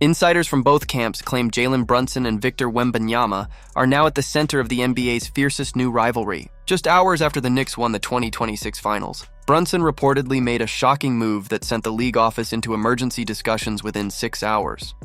Insiders from both camps claim Jalen Brunson and Victor Wembanyama are now at the center of the NBA's fiercest new rivalry. Just hours after the Knicks won the 2026 finals, Brunson reportedly made a shocking move that sent the league office into emergency discussions within 6 hours.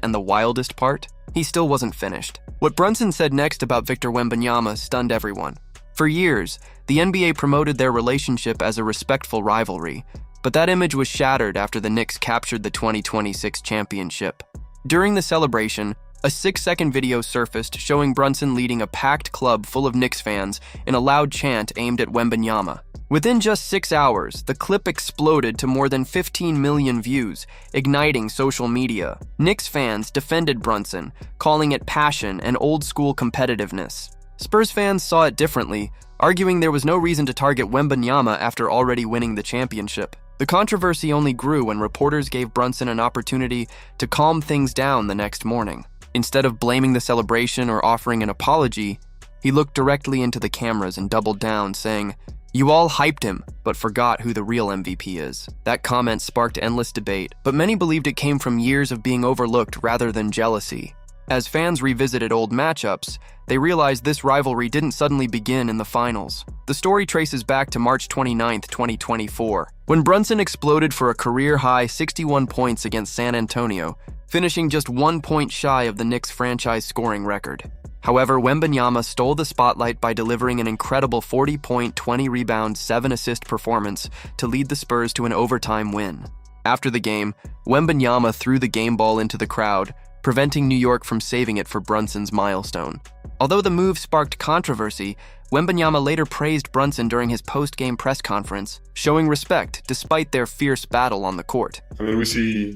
And the wildest part? He still wasn't finished. What Brunson said next about Victor Wembanyama stunned everyone. For years, the NBA promoted their relationship as a respectful rivalry, but that image was shattered after the Knicks captured the 2026 championship. During the celebration, a 6-second video surfaced showing Brunson leading a packed club full of Knicks fans in a loud chant aimed at Wembanyama. Within just 6 hours, the clip exploded to more than 15 million views, igniting social media. Knicks fans defended Brunson, calling it passion and old-school competitiveness. Spurs fans saw it differently, arguing there was no reason to target Wembanyama after already winning the championship. The controversy only grew when reporters gave Brunson an opportunity to calm things down the next morning. Instead of blaming the celebration or offering an apology, he looked directly into the cameras and doubled down, saying, "You all hyped him, but forgot who the real MVP is." That comment sparked endless debate, but many believed it came from years of being overlooked rather than jealousy. As fans revisited old matchups, they realized this rivalry didn't suddenly begin in the finals. The story traces back to March 29, 2024, when Brunson exploded for a career-high 61 points against San Antonio, finishing just 1 point shy of the Knicks' franchise scoring record. However, Wembanyama stole the spotlight by delivering an incredible 40-point, 20-rebound, 7-assist performance to lead the Spurs to an overtime win. After the game, Wembanyama threw the game ball into the crowd, preventing New York from saving it for Brunson's milestone. Although the move sparked controversy, Wembanyama later praised Brunson during his post-game press conference, showing respect despite their fierce battle on the court. I mean, we see,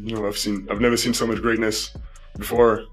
I've never seen so much greatness before.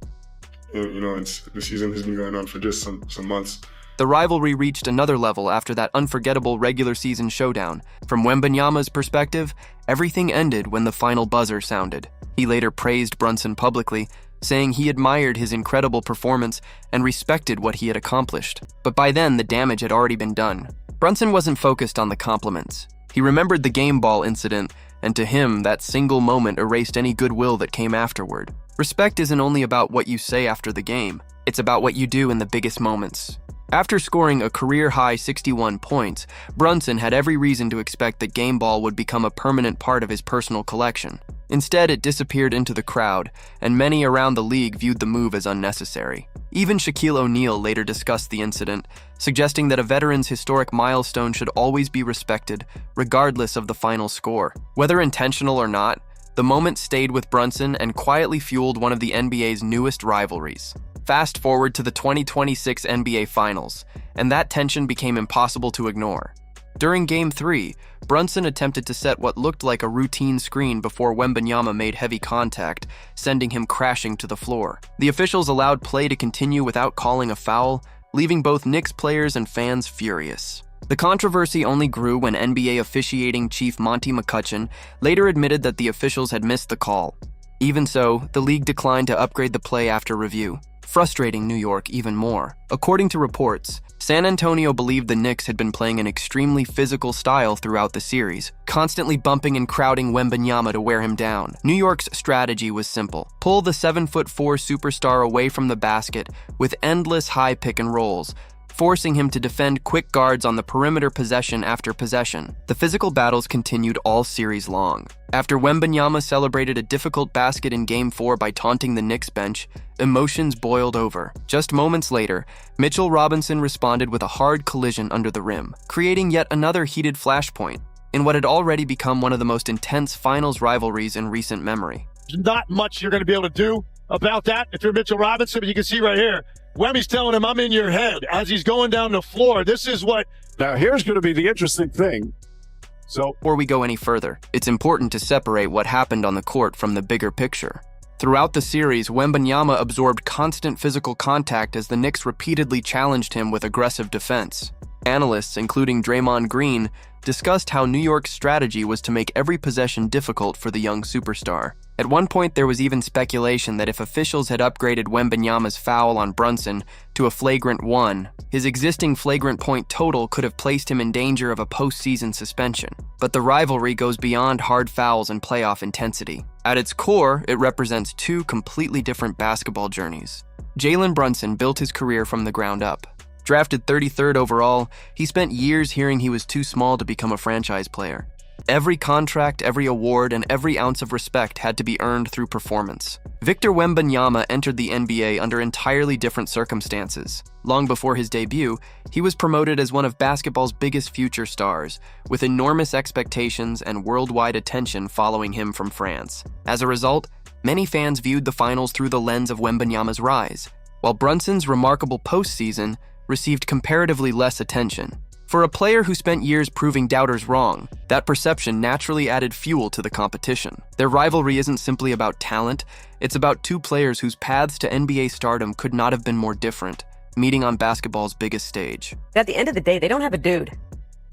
The season has been going on for just some months. The rivalry reached another level after that unforgettable regular season showdown. From Wembanyama's perspective, everything ended when the final buzzer sounded. He later praised Brunson publicly, saying he admired his incredible performance and respected what he had accomplished. But by then, the damage had already been done. Brunson wasn't focused on the compliments. He remembered the game ball incident, and to him, that single moment erased any goodwill that came afterward. Respect isn't only about what you say after the game, it's about what you do in the biggest moments. After scoring a career-high 61 points, Brunson had every reason to expect that game ball would become a permanent part of his personal collection. Instead, it disappeared into the crowd, and many around the league viewed the move as unnecessary. Even Shaquille O'Neal later discussed the incident, suggesting that a veteran's historic milestone should always be respected, regardless of the final score. Whether intentional or not, the moment stayed with Brunson and quietly fueled one of the NBA's newest rivalries. Fast forward to the 2026 NBA Finals, and that tension became impossible to ignore. During Game 3, Brunson attempted to set what looked like a routine screen before Wembanyama made heavy contact, sending him crashing to the floor. The officials allowed play to continue without calling a foul, leaving both Knicks players and fans furious. The controversy only grew when NBA officiating chief Monty McCutcheon later admitted that the officials had missed the call. Even so, the league declined to upgrade the play after review, frustrating New York even more. According to reports, San Antonio believed the Knicks had been playing an extremely physical style throughout the series, constantly bumping and crowding Wembanyama to wear him down. New York's strategy was simple: pull the 7'4" superstar away from the basket with endless high pick and rolls, forcing him to defend quick guards on the perimeter possession after possession. The physical battles continued all series long. After Wembanyama celebrated a difficult basket in Game 4 by taunting the Knicks bench, emotions boiled over. Just moments later, Mitchell Robinson responded with a hard collision under the rim, creating yet another heated flashpoint in what had already become one of the most intense finals rivalries in recent memory. There's not much you're going to be able to do about that if you're Mitchell Robinson, but you can see right here, Wemmy's telling him, "I'm in your head," as he's going down the floor. This is what... Now, here's going to be the interesting thing. Before we go any further, it's important to separate what happened on the court from the bigger picture. Throughout the series, Wembanyama absorbed constant physical contact as the Knicks repeatedly challenged him with aggressive defense. Analysts, including Draymond Green, discussed how New York's strategy was to make every possession difficult for the young superstar. At one point, there was even speculation that if officials had upgraded Wembanyama's foul on Brunson to a flagrant 1, his existing flagrant point total could have placed him in danger of a postseason suspension. But the rivalry goes beyond hard fouls and playoff intensity. At its core, it represents two completely different basketball journeys. Jalen Brunson built his career from the ground up. Drafted 33rd overall, he spent years hearing he was too small to become a franchise player. Every contract, every award, and every ounce of respect had to be earned through performance. Victor Wembanyama entered the NBA under entirely different circumstances. Long before his debut, he was promoted as one of basketball's biggest future stars, with enormous expectations and worldwide attention following him from France. As a result, many fans viewed the finals through the lens of Wembanyama's rise, while Brunson's remarkable postseason received comparatively less attention. For a player who spent years proving doubters wrong, that perception naturally added fuel to the competition. Their rivalry isn't simply about talent, it's about two players whose paths to NBA stardom could not have been more different, meeting on basketball's biggest stage. At the end of the day, they don't have a dude.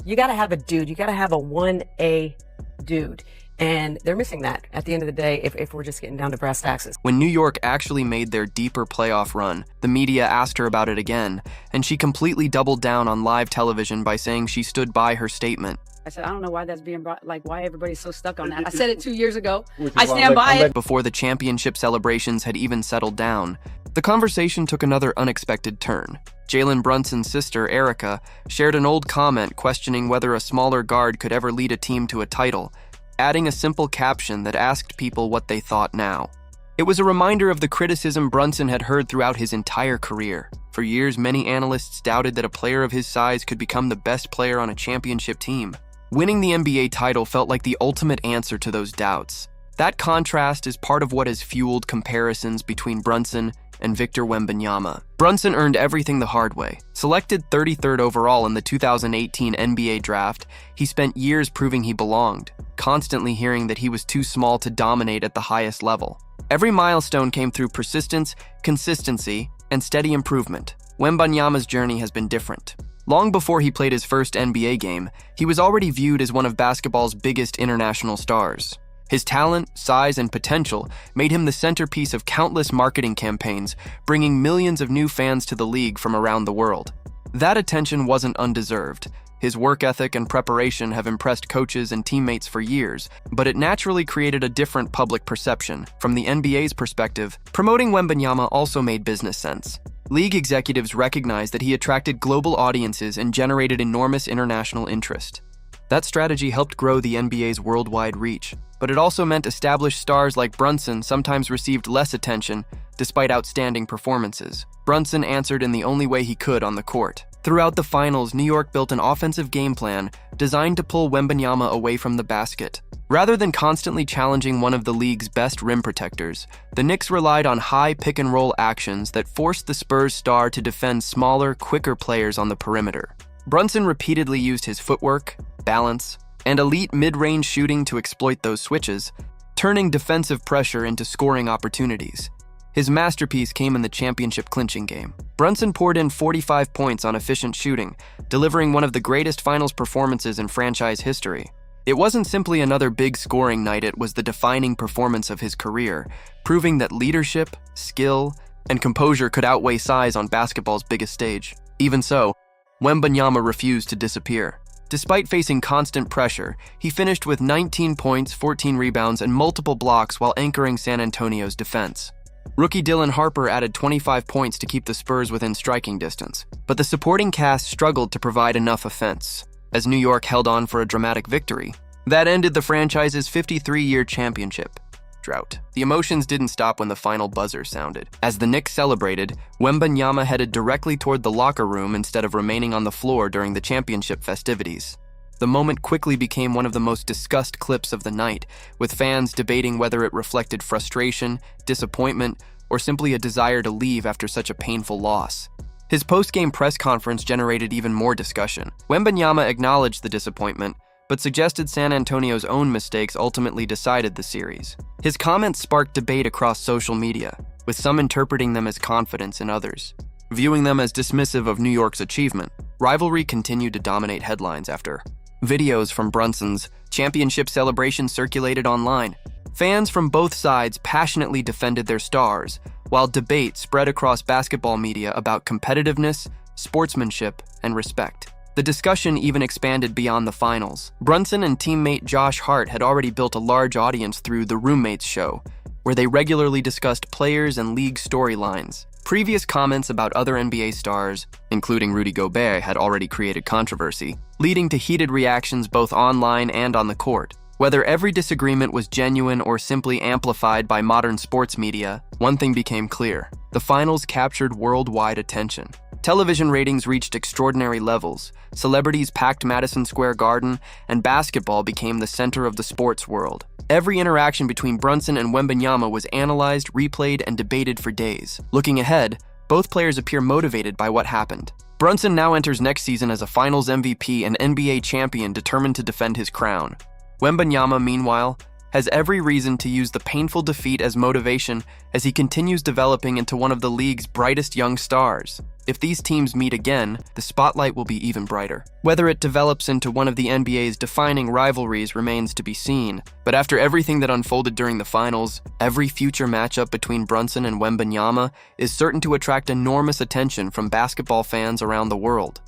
You gotta have a dude. You gotta have a 1A dude. And they're missing that at the end of the day if we're just getting down to brass taxes. When New York actually made their deeper playoff run, the media asked her about it again, and she completely doubled down on live television by saying she stood by her statement. I said, I don't know why that's being brought, like why everybody's so stuck on that. I said it 2 years ago. I stand by it. Before the championship celebrations had even settled down, the conversation took another unexpected turn. Jalen Brunson's sister, Erica, shared an old comment questioning whether a smaller guard could ever lead a team to a title, adding a simple caption that asked people what they thought now. It was a reminder of the criticism Brunson had heard throughout his entire career. For years, many analysts doubted that a player of his size could become the best player on a championship team. Winning the NBA title felt like the ultimate answer to those doubts. That contrast is part of what has fueled comparisons between Brunson and Victor Wembanyama. Brunson earned everything the hard way. Selected 33rd overall in the 2018 NBA draft, he spent years proving he belonged, constantly hearing that he was too small to dominate at the highest level. Every milestone came through persistence, consistency, and steady improvement. Wembanyama's journey has been different. Long before he played his first NBA game, he was already viewed as one of basketball's biggest international stars. His talent, size, and potential made him the centerpiece of countless marketing campaigns, bringing millions of new fans to the league from around the world. That attention wasn't undeserved. His work ethic and preparation have impressed coaches and teammates for years, but it naturally created a different public perception. From the NBA's perspective, promoting Wembanyama also made business sense. League executives recognized that he attracted global audiences and generated enormous international interest. That strategy helped grow the NBA's worldwide reach, but it also meant established stars like Brunson sometimes received less attention despite outstanding performances. Brunson answered in the only way he could on the court. Throughout the finals, New York built an offensive game plan designed to pull Wembanyama away from the basket. Rather than constantly challenging one of the league's best rim protectors, the Knicks relied on high pick-and-roll actions that forced the Spurs star to defend smaller, quicker players on the perimeter. Brunson repeatedly used his footwork, balance, and elite mid-range shooting to exploit those switches, turning defensive pressure into scoring opportunities. His masterpiece came in the championship clinching game. Brunson poured in 45 points on efficient shooting, delivering one of the greatest finals performances in franchise history. It wasn't simply another big scoring night, it was the defining performance of his career, proving that leadership, skill, and composure could outweigh size on basketball's biggest stage. Even so, Wembanyama refused to disappear. Despite facing constant pressure, he finished with 19 points, 14 rebounds, and multiple blocks while anchoring San Antonio's defense. Rookie Dylan Harper added 25 points to keep the Spurs within striking distance, but the supporting cast struggled to provide enough offense, as New York held on for a dramatic victory. That ended the franchise's 53-year championship drought. The emotions didn't stop when the final buzzer sounded. As the Knicks celebrated, Wembanyama headed directly toward the locker room instead of remaining on the floor during the championship festivities. The moment quickly became one of the most discussed clips of the night, with fans debating whether it reflected frustration, disappointment, or simply a desire to leave after such a painful loss. His post-game press conference generated even more discussion. Wembanyama acknowledged the disappointment, but suggested San Antonio's own mistakes ultimately decided the series. His comments sparked debate across social media, with some interpreting them as confidence and others viewing them as dismissive of New York's achievement. Rivalry continued to dominate headlines after Videos from Brunson's championship celebration circulated online. Fans from both sides passionately defended their stars, while debate spread across basketball media about competitiveness, sportsmanship, and respect. The discussion even expanded beyond the finals. Brunson and teammate Josh Hart had already built a large audience through The Roommates Show, where they regularly discussed players and league storylines. Previous comments about other NBA stars, including Rudy Gobert, had already created controversy, leading to heated reactions both online and on the court. Whether every disagreement was genuine or simply amplified by modern sports media, one thing became clear: the finals captured worldwide attention. Television ratings reached extraordinary levels, celebrities packed Madison Square Garden, and basketball became the center of the sports world. Every interaction between Brunson and Wembanyama was analyzed, replayed, and debated for days. Looking ahead, both players appear motivated by what happened. Brunson now enters next season as a Finals MVP and NBA champion determined to defend his crown. Wembanyama, meanwhile, has every reason to use the painful defeat as motivation as he continues developing into one of the league's brightest young stars. If these teams meet again, the spotlight will be even brighter. Whether it develops into one of the NBA's defining rivalries remains to be seen, but after everything that unfolded during the finals, every future matchup between Brunson and Wembanyama is certain to attract enormous attention from basketball fans around the world.